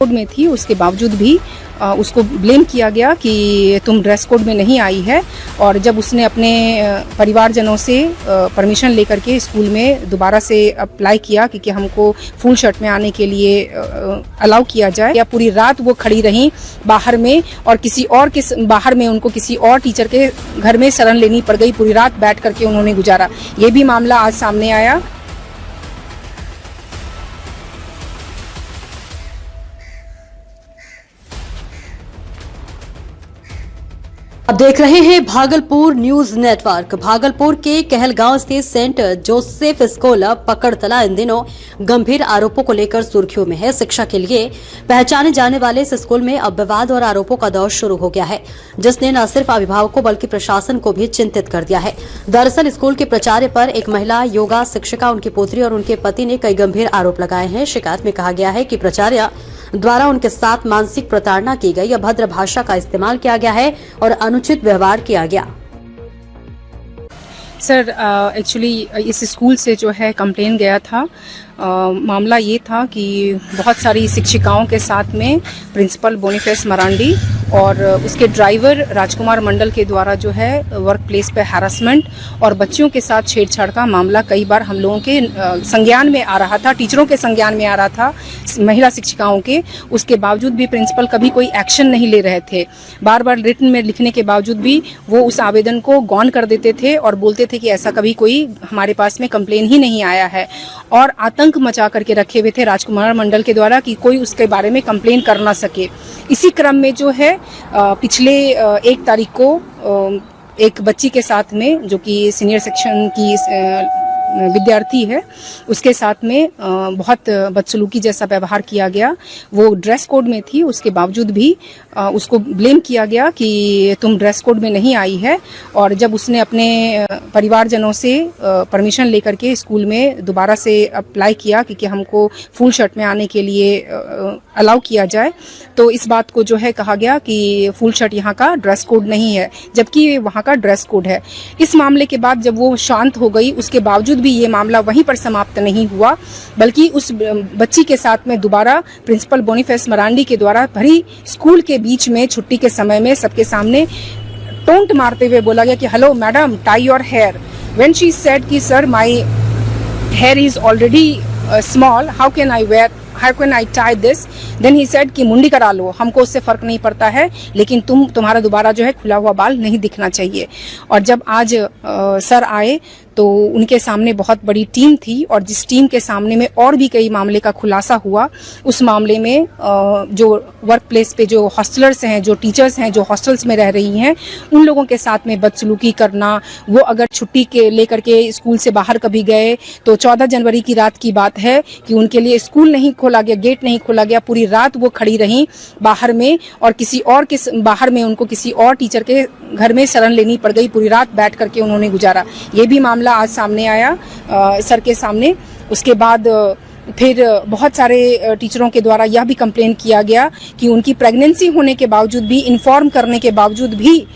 Code में थी, उसके बावजूद भी उसको ब्लेम किया गया कि तुम ड्रेस कोड में नहीं आई है। और जब उसने अपने परिवारजनों से परमिशन लेकर के स्कूल में दोबारा से अप्लाई किया कि हमको फुल शर्ट में आने के लिए अलाउ किया जाए, या पूरी रात वो खड़ी रहीं बाहर में और बाहर में उनको किसी और टीचर के घर में शरण लेनी पड़ गई। पूरी रात बैठ करके उन्होंने गुजारा। ये भी मामला आज सामने आया। अब देख रहे हैं भागलपुर न्यूज नेटवर्क। भागलपुर के कहलगांव स्थित सेंट जोसेफ स्कूल पकड़तला इन दिनों गंभीर आरोपों को लेकर सुर्खियों में है। शिक्षा के लिए पहचाने जाने वाले इस स्कूल में अब विवाद और आरोपों का दौर शुरू हो गया है, जिसने न सिर्फ अभिभावकों बल्कि प्रशासन को भी चिंतित कर दिया है। दरअसल स्कूल के प्राचार्य पर एक महिला योगा शिक्षिका, उनकी पुत्री और उनके पति ने कई गंभीर आरोप लगाए हैं। शिकायत में कहा गया है कि प्राचार्य द्वारा उनके साथ मानसिक प्रताड़ना की गई, अभद्र भाषा का इस्तेमाल किया गया है और अनुचित व्यवहार किया गया। सर, एक्चुअली इस स्कूल से जो है कंप्लेन गया था। मामला ये था कि बहुत सारी शिक्षिकाओं के साथ में प्रिंसिपल बोनीफेस मरांडी और उसके ड्राइवर राजकुमार मंडल के द्वारा जो है वर्क प्लेस पे हैरेसमेंट और बच्चियों के साथ छेड़छाड़ का मामला कई बार हम लोगों के संज्ञान में आ रहा था, टीचरों के संज्ञान में आ रहा था, महिला शिक्षिकाओं के। उसके बावजूद भी प्रिंसिपल कभी कोई एक्शन नहीं ले रहे थे। बार बार रिटन में लिखने के बावजूद भी वो उस आवेदन को गौन कर देते थे और बोलते थे कि ऐसा कभी कोई हमारे पास में कंप्लेन ही नहीं आया है। और आतंक मचा करके रखे हुए थे राजकुमार मंडल के द्वारा कि कोई उसके बारे में कंप्लेन कर ना सके। इसी क्रम में जो है पिछले 1 तारीख को एक बच्ची के साथ में, जो कि सीनियर सेक्शन की विद्यार्थी है, उसके साथ में बहुत बदसलूकी जैसा व्यवहार किया गया। वो ड्रेस कोड में थी, उसके बावजूद भी उसको ब्लेम किया गया कि तुम ड्रेस कोड में नहीं आई है। और जब उसने अपने परिवारजनों से परमिशन लेकर के स्कूल में दोबारा से अप्लाई किया कि हमको फुल शर्ट में आने के लिए अलाउ किया जाए, तो इस बात को जो है कहा गया कि फुल शर्ट यहाँ का ड्रेस कोड नहीं है, जबकि वहाँ का ड्रेस कोड है। इस मामले के बाद जब वो शांत हो गई, उसके बावजूद भी ये मामला वहीं पर समाप्त नहीं हुआ, बल्कि उस बच्ची के साथ में दोबारा प्रिंसिपल बोनीफेस मरांडी के द्वारा भरी स्कूल के बीच में छुट्टी के समय में सबके सामने टोंट मारते हुए बोला गया कि hello madam, tie your hair. When she said कि sir my hair is already small, how can I tie this, then he said कि मुंडी करा लो, हमको उससे फर्क नहीं पड़ता है, लेकिन तुम्हारा दोबारा जो है खुला हुआ बाल नहीं दिखना चाहिए। और जब आज सर आए तो उनके सामने बहुत बड़ी टीम थी और जिस टीम के सामने में और भी कई मामले का खुलासा हुआ। उस मामले में जो वर्क प्लेस पे जो हॉस्टलर्स हैं, जो टीचर्स हैं, जो हॉस्टल्स में रह रही हैं, उन लोगों के साथ में बदसलूकी करना, वो अगर छुट्टी के लेकर के स्कूल से बाहर कभी गए तो 14 जनवरी की रात की बात है कि उनके लिए स्कूल नहीं खोला गया, गेट नहीं खोला गया, पूरी रात वो खड़ी रहीं बाहर में और बाहर में उनको किसी और टीचर के घर में शरण लेनी पड़ गई। पूरी रात बैठ करके उन्होंने गुजारा। ये भी मामला आज सामने आया सर के सामने। उसके बाद फिर बहुत सारे टीचरों के द्वारा यह भी कंप्लेन किया गया कि उनकी प्रेगनेंसी होने के बावजूद भी, इन्फॉर्म करने के बावजूद भी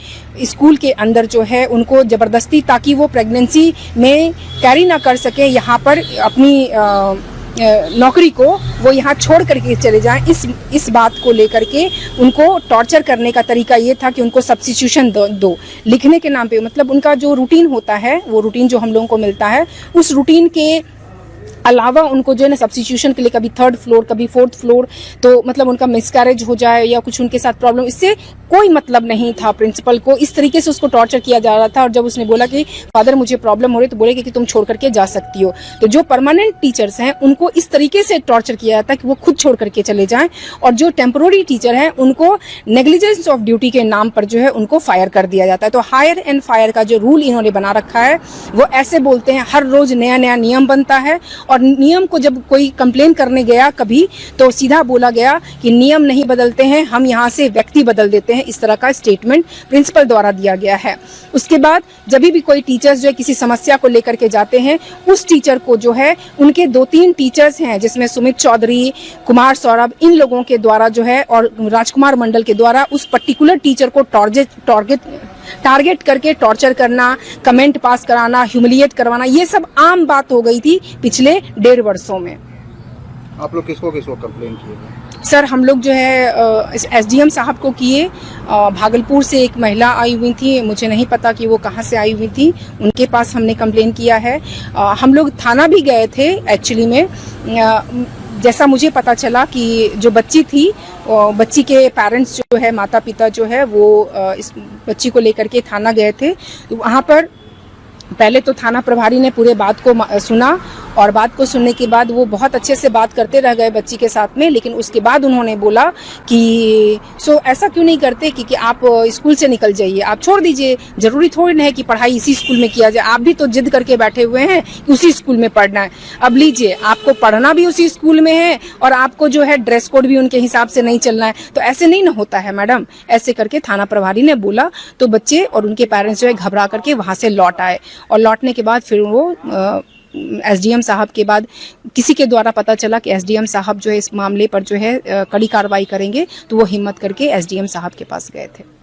स्कूल के अंदर जो है उनको ज़बरदस्ती, ताकि वो प्रेगनेंसी में कैरी ना कर सके, यहाँ पर अपनी नौकरी को वो यहाँ छोड़ करके चले जाएं, इस बात को लेकर के उनको टॉर्चर करने का तरीका ये था कि उनको सब्स्टिट्यूशन दो लिखने के नाम पे। मतलब उनका जो रूटीन होता है, वो रूटीन जो हम लोगों को मिलता है, उस रूटीन के अलावा उनको जो है ना सब्स्टिट्यूशन के लिए कभी 3rd फ्लोर कभी 4th फ्लोर, तो मतलब उनका मिसकैरेज हो जाए या कुछ उनके साथ प्रॉब्लम, इससे कोई मतलब नहीं था प्रिंसिपल को। इस तरीके से उसको टॉर्चर किया जा रहा था। और जब उसने बोला कि फादर मुझे प्रॉब्लम हो रही, तो बोले कि तुम छोड़ करके जा सकती हो। तो जो परमानेंट टीचर्स हैं उनको इस तरीके से टॉर्चर किया जाता है कि वो खुद छोड़ करके चले जाएं, और जो टेम्पोररी टीचर हैं उनको नेग्लिजेंस ऑफ ड्यूटी के नाम पर जो है उनको फायर कर दिया जाता है। तो हायर एंड फायर का जो रूल इन्होंने बना रखा है वो ऐसे बोलते हैं, हर रोज नया नया नियम बनता है। और नियम को जब कोई कंप्लेन करने गया कभी, तो सीधा बोला गया कि नियम नहीं बदलते हैं, हम यहाँ से व्यक्ति बदल देते हैं। इस तरह का स्टेटमेंट प्रिंसिपल द्वारा दिया गया है। उसके बाद जब भी कोई टीचर्स जो है किसी समस्या को लेकर के जाते हैं, उस टीचर को जो है, उनके 2-3 टीचर्स हैं जिसमें सुमित चौधरी, कुमार सौरभ, इन लोगों के द्वारा जो है और राजकुमार मंडल के द्वारा उस पर्टिकुलर टीचर को टारगेट करके टॉर्चर करना, कमेंट पास कराना, ह्यूमिलिएट करवाना, ये सब आम बात हो गई थी पिछले 1.5 वर्षों में। आप लोग किसको कंप्लेन किए? सर हम लोग जो है एसडीएम साहब को किए। भागलपुर से एक महिला आई हुई थी, मुझे नहीं पता कि वो कहाँ से आई हुई थी, उनके पास हमने कंप्लेन किया है। हम लोग थाना भी गए थे एक्चुअली में। जैसा मुझे पता चला कि जो बच्ची थी, बच्ची के पेरेंट्स जो है, माता पिता जो है वो इस बच्ची को लेकर के थाना गए थे। तो वहाँ पर पहले तो थाना प्रभारी ने पूरे बात को सुना और बात को सुनने के बाद वो बहुत अच्छे से बात करते रह गए बच्ची के साथ में। लेकिन उसके बाद उन्होंने बोला कि ऐसा क्यों नहीं करते कि आप स्कूल से निकल जाइए, आप छोड़ दीजिए, जरूरी थोड़ी ना है कि पढ़ाई इसी स्कूल में किया जाए, आप भी तो जिद करके बैठे हुए हैं कि उसी स्कूल में पढ़ना है। अब लीजिए, आपको पढ़ना भी उसी स्कूल में है और आपको जो है ड्रेस कोड भी उनके हिसाब से नहीं चलना है, तो ऐसे नहीं ना होता है मैडम। ऐसे करके थाना प्रभारी ने बोला तो बच्चे और उनके पेरेंट्स जो है घबरा करके वहां से लौट आए। और लौटने के बाद फिर वो एसडीएम साहब के बाद किसी के द्वारा पता चला कि एसडीएम साहब जो है इस मामले पर जो है कड़ी कार्रवाई करेंगे, तो वो हिम्मत करके एसडीएम साहब के पास गए थे।